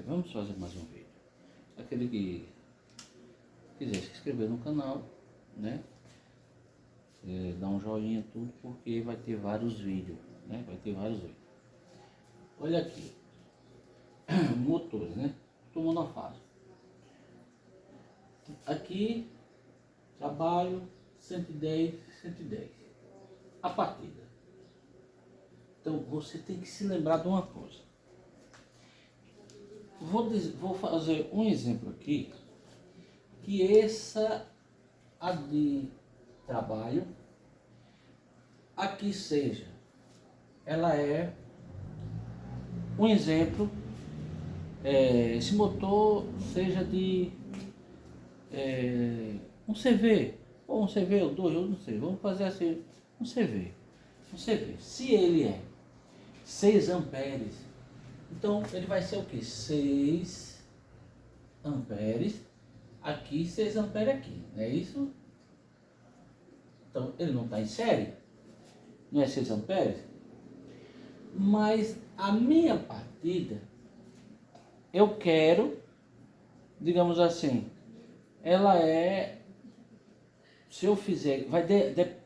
Vamos fazer mais um vídeo. Aquele que quiser se inscrever no canal, né? Dá um joinha, tudo, porque vai ter vários vídeos, né? Vai ter vários vídeos. Olha aqui, motores, né? Motor monofásico. Aqui, trabalho 110, 110. A partida. Então você tem que se lembrar de uma coisa. Vou fazer um exemplo aqui, que essa a de trabalho, aqui seja, ela é um exemplo, esse motor seja de um CV, ou um CV ou dois, eu não sei, vamos fazer assim, um CV. Se ele é 6 amperes, então ele vai ser o que? 6 amperes aqui, 6 amperes aqui, não é isso? Então ele não está em série, não é 6 amperes, mas a minha partida, eu quero, digamos assim, ela é, se eu fizer,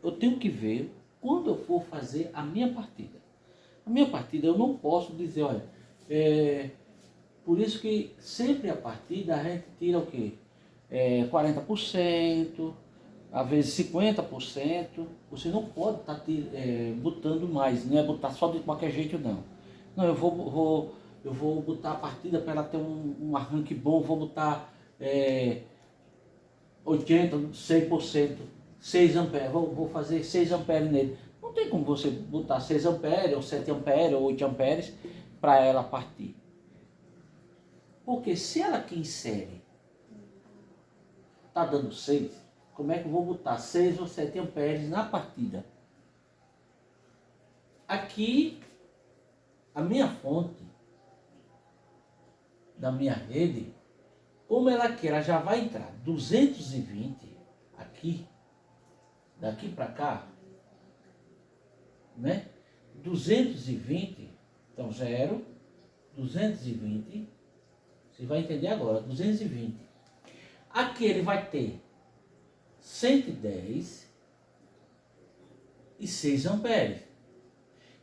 eu tenho que ver quando eu for fazer a minha partida. A minha partida eu não posso dizer, olha, por isso que sempre a partida a gente tira o quê? 40%, às vezes 50%, você não pode estar botando mais, não é botar só de qualquer jeito não. Não, eu vou botar a partida para ela ter um arranque bom, vou botar 80, 100%, 6 amperes, vou fazer 6 amperes nele. Não tem como você botar 6 amperes, ou 7 amperes, ou 8 amperes para ela partir. Porque se ela aqui em série está dando 6, como é que eu vou botar 6 ou 7 amperes na partida? Aqui, a minha fonte da minha rede, como ela aqui, ela já vai entrar 220 aqui, daqui para cá, né? 220, então 0, 220, você vai entender agora, 220. Aqui ele vai ter 110 e 6 amperes.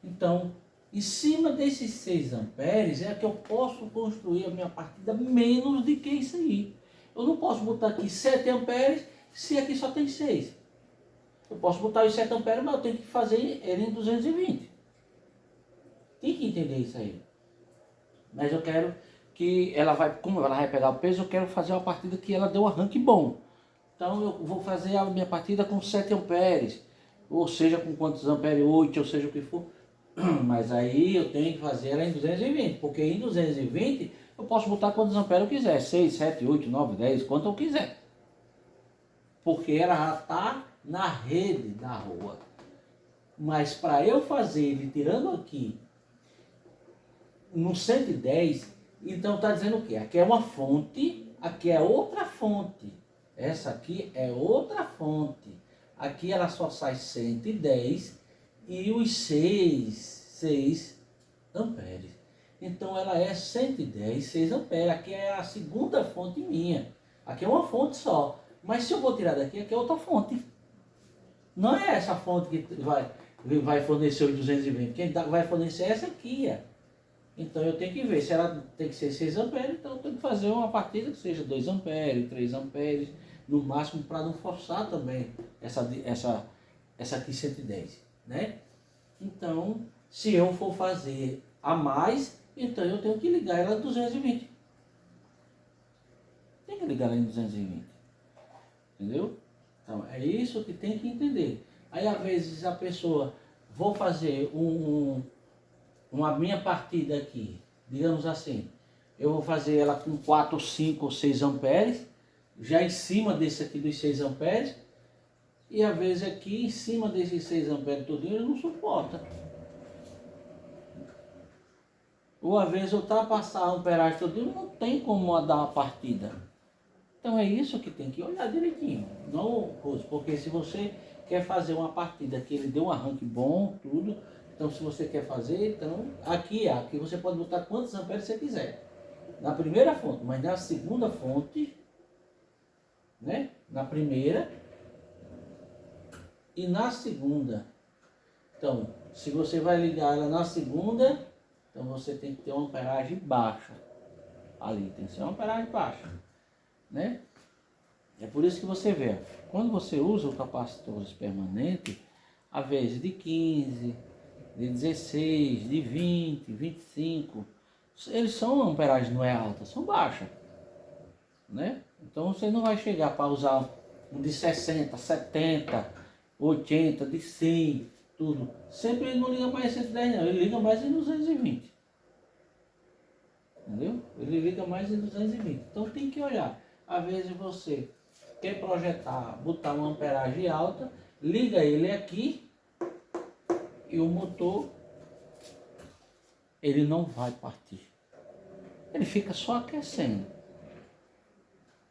Então, em cima desses 6 amperes é que eu posso construir a minha partida menos do que isso aí. Eu não posso botar aqui 7 amperes se aqui só tem 6. Eu posso botar os 7 amperes, mas eu tenho que fazer ele em 220. Tem que entender isso aí. Mas eu quero que ela vai, como ela vai pegar o peso, eu quero fazer uma partida que ela dê um arranque bom. Então eu vou fazer a minha partida com 7 amperes, ou seja, com quantos amperes, 8, ou seja o que for. Mas aí eu tenho que fazer ela em 220, porque em 220 eu posso botar quantos amperes eu quiser, 6, 7, 8, 9, 10, quanto eu quiser. Porque ela já está na rede da rua. Mas para eu fazer ele tirando aqui no 110, então está dizendo o quê? Aqui é uma fonte, aqui é outra fonte. Essa aqui é outra fonte. Aqui ela só sai 110 e os 6 amperes. Então ela é 110, 6 amperes. Aqui é a segunda fonte minha. Aqui é uma fonte só. Mas se eu vou tirar daqui, aqui é outra fonte. Não é essa fonte que vai fornecer os 220. Quem vai fornecer é essa aqui. Então eu tenho que ver se ela tem que ser 6 amperes, então eu tenho que fazer uma partida que seja 2 amperes, 3 amperes, no máximo, para não forçar também essa aqui 110, né? Então, se eu for fazer a mais, então eu tenho que ligar ela em 220. Tem que ligar ela em 220. Entendeu? Então, é isso que tem que entender. Aí, às vezes, a pessoa, vou fazer uma minha partida aqui, digamos assim, eu vou fazer ela com 4, 5 ou 6 amperes, já em cima desse aqui dos 6 amperes, e às vezes aqui em cima desses 6 amperes tudinho ele não suporta. Ou às vezes eu passar a amperagem tudinho, não tem como dar uma partida. Então é isso que tem que olhar direitinho, não, porque se você quer fazer uma partida que ele dê um arranque bom, tudo, então se você quer fazer, então aqui você pode botar quantos amperes você quiser. na primeira fonte, mas na segunda fonte, né? Na primeira e na segunda. Então, se você vai ligar ela na segunda, então você tem que ter uma amperagem baixa. Ali tem que ser uma amperagem baixa, né? É por isso que você vê, quando você usa o capacitor permanente, às vezes de 15, de 16, de 20, 25, eles são amperagem não é alta, são baixas, né? Então você não vai chegar para usar um de 60, 70, 80, de 100, tudo. Sempre ele não liga mais em 110 não, ele liga mais em 220. Entendeu? Ele liga mais em 220. Então tem que olhar. Às vezes você quer projetar, botar uma amperagem alta, liga ele aqui e o motor ele não vai partir. Ele fica só aquecendo.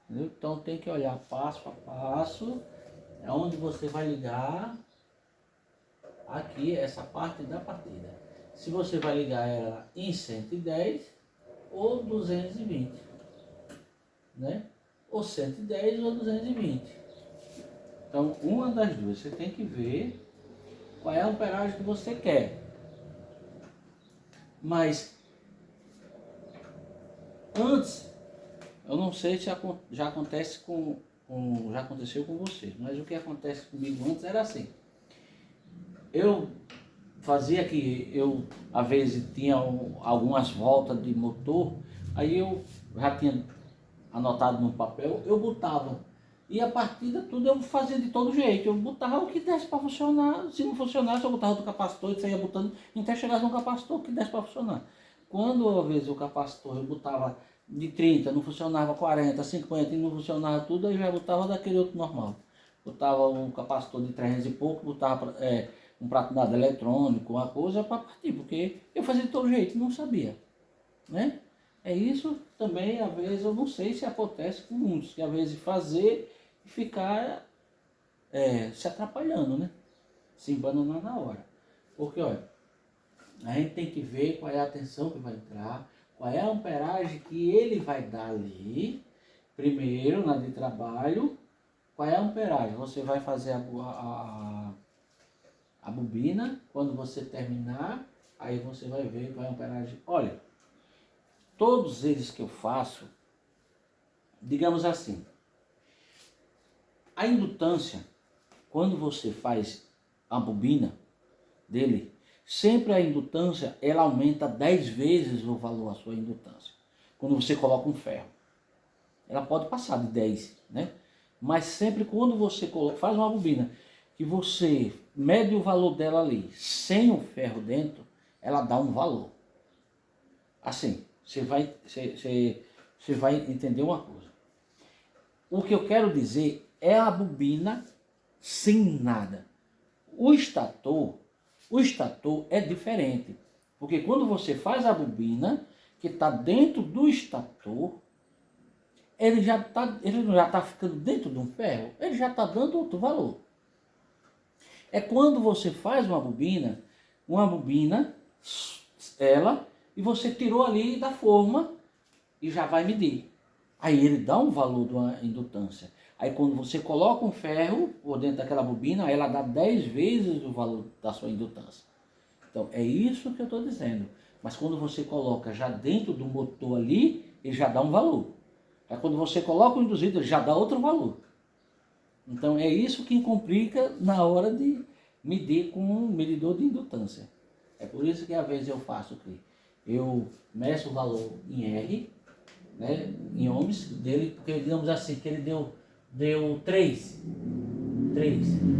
Entendeu? Então tem que olhar passo a passo, é onde você vai ligar aqui essa parte da partida. Se você vai ligar ela em 110 ou 220, né? Ou 110 ou 220. Então, uma das duas, você tem que ver qual é a amperagem que você quer. Mas, antes, eu não sei se já acontece já aconteceu com você, mas o que acontece comigo antes era assim. Eu fazia que eu, às vezes, tinha algumas voltas de motor, aí eu já tinha anotado no papel, eu botava. E a partida tudo eu fazia de todo jeito. Eu botava o que desse para funcionar. Se não funcionasse, eu botava outro capacitor e saía botando até chegar num capacitor que desse para funcionar. Quando às vezes o capacitor eu botava de 30, não funcionava 40, 50 e não funcionava tudo, aí já botava daquele outro normal. Botava um capacitor de 300 e pouco, botava um prato nada eletrônico, uma coisa para partir, porque eu fazia de todo jeito, não sabia, né? É isso também, às vezes, eu não sei se acontece com muitos, que às vezes fazer e ficar se atrapalhando, né? Se embananar na hora. Porque, olha, a gente tem que ver qual é a tensão que vai entrar, qual é a amperagem que ele vai dar ali, primeiro, na de trabalho, qual é a amperagem. Você vai fazer a bobina, quando você terminar, aí você vai ver qual é a amperagem. Olha, todos eles que eu faço, digamos assim, a indutância, quando você faz a bobina dele, sempre a indutância, ela aumenta 10 vezes o valor da sua indutância. Quando você coloca um ferro. Ela pode passar de 10, né? Mas sempre quando você faz uma bobina, que você mede o valor dela ali, sem o ferro dentro, ela dá um valor. Assim, você vai entender uma coisa. O que eu quero dizer é a bobina sem nada. O estator é diferente. Porque quando você faz a bobina, que está dentro do estator, ele não já está ficando dentro de um ferro, ele já está dando outro valor. É quando você faz uma bobina, ela, e você tirou ali da forma e já vai medir. Aí ele dá um valor de uma indutância. Aí quando você coloca um ferro por dentro daquela bobina, aí ela dá 10 vezes o valor da sua indutância. Então é isso que eu estou dizendo. Mas quando você coloca já dentro do motor ali, ele já dá um valor. Aí quando você coloca o induzido, ele já dá outro valor. Então é isso que complica na hora de medir com um medidor de indutância. É por isso que às vezes eu faço o quê? Eu meço o valor em R, né, em ohms dele, porque digamos assim, que ele deu 3,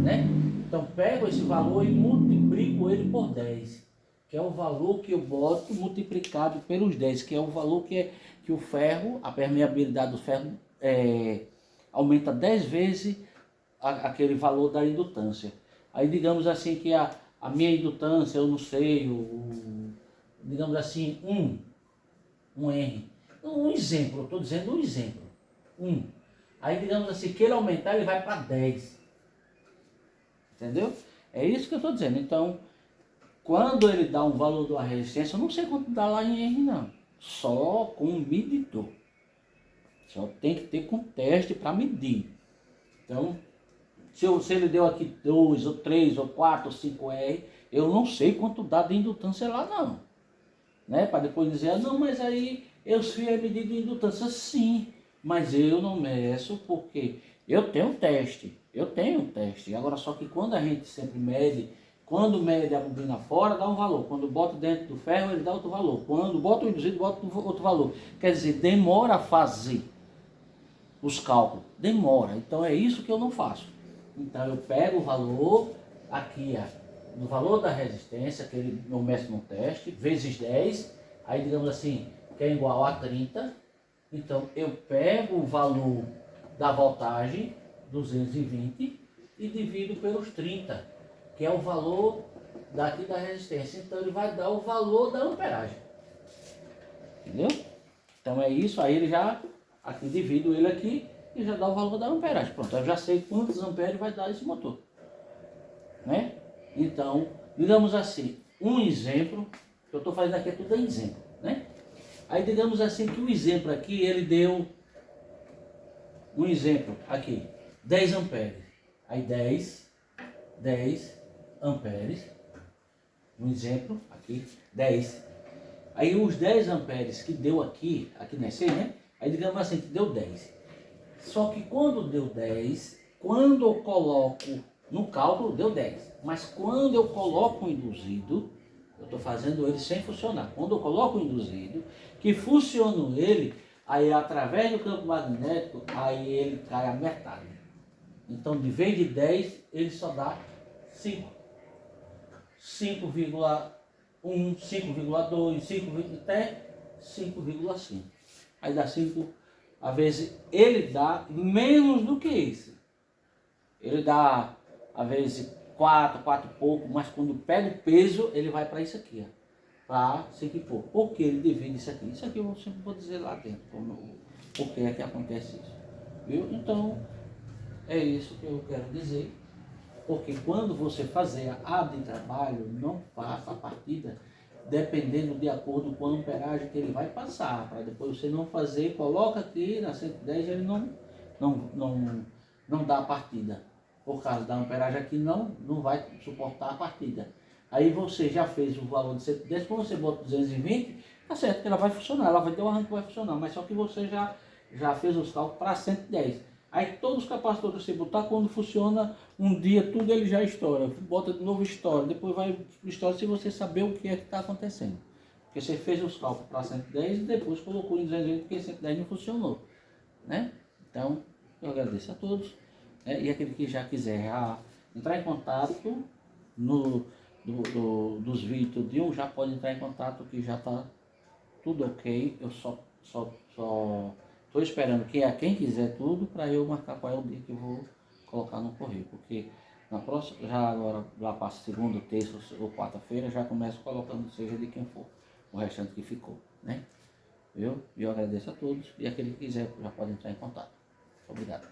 né? Então pego esse valor e multiplico ele por 10, que é o valor que eu boto multiplicado pelos 10, que é o valor que o ferro, a permeabilidade do ferro aumenta 10 vezes aquele valor da indutância. Aí digamos assim que a minha indutância, eu não sei, digamos assim, 1 R. Um exemplo, eu estou dizendo um exemplo. 1. Aí digamos assim, que ele aumentar, ele vai para 10. Entendeu? É isso que eu estou dizendo. Então, quando ele dá um valor de uma resistência, eu não sei quanto dá lá em R não. só com um medidor. Só tem que ter com teste para medir. Então, se ele deu aqui 2, ou 3, ou 4, ou 5R, eu não sei quanto dá de indutância lá não. Né? Para depois dizer, não, mas aí eu fiz a medida de indutância. Sim, mas eu não meço porque eu tenho um teste. Agora, só que quando a gente sempre mede, quando mede a bobina fora, dá um valor. Quando bota dentro do ferro, ele dá outro valor. Quando bota o induzido, bota outro valor. Quer dizer, demora a fazer os cálculos. Demora. Então é isso que eu não faço. Então eu pego o valor aqui, ó, no valor da resistência, que eu meço no teste, vezes 10, aí digamos assim, que é igual a 30. Então eu pego o valor da voltagem, 220, e divido pelos 30, que é o valor daqui da resistência. Então ele vai dar o valor da amperagem. Entendeu? Então é isso, aí ele já, aqui divido ele aqui e já dá o valor da amperagem. Pronto, eu já sei quantos amperes vai dar esse motor. Né? Então, digamos assim, um exemplo, que eu estou fazendo aqui é tudo em exemplo. Né? Aí digamos assim que o exemplo aqui, ele deu um exemplo aqui, 10 amperes. Aí 10 amperes, um exemplo aqui, 10. Aí os 10 amperes que deu aqui nesse, né? Aí digamos assim que deu 10. Só que quando deu 10, quando eu coloco no cálculo, deu 10. Mas quando eu coloco o induzido, eu estou fazendo ele sem funcionar. Quando eu coloco o induzido, que funciona ele, aí através do campo magnético, aí ele cai a metade. Então, de vez de 10, ele só dá 5. 5,1, 5,2, 5, até 5,5. Aí dá 5, às vezes ele dá menos do que isso. Ele dá, às vezes, 4 e pouco, mas quando pega o peso, ele vai para isso aqui, ó, para 5 e pouco. Por que ele divide isso aqui? Isso aqui eu sempre vou dizer lá dentro, por que é que acontece isso. Viu? Então, é isso que eu quero dizer. Porque quando você fazer a de trabalho, não faça a partida dependendo de acordo com a amperagem que ele vai passar. Para depois você não fazer, coloca aqui na 110, ele não dá a partida. Por causa da amperagem aqui não vai suportar a partida. Aí você já fez o valor de 110, quando você bota 220, tá certo que ela vai funcionar, ela vai ter um arranque que vai funcionar, mas só que você já fez os cálculos para 110. Aí todos os capacitores que você botar, quando funciona um dia, tudo ele já estoura. Bota de novo, estoura. Depois vai estoura se você saber o que é que está acontecendo. Porque você fez os cálculos para 110 e depois colocou em 220 porque 110 não funcionou. Né? Então, eu agradeço a todos. Né? E aquele que já quiser entrar em contato dos vídeos de um, já pode entrar em contato que já está tudo ok. Eu só estou esperando quem quiser tudo para eu marcar qual é o dia que eu vou colocar no correio, porque na próxima, já agora lá para segunda, terça ou quarta-feira, já começo colocando, seja de quem for, o restante que ficou, né? Viu? E eu agradeço a todos e aquele que quiser já pode entrar em contato. Obrigado.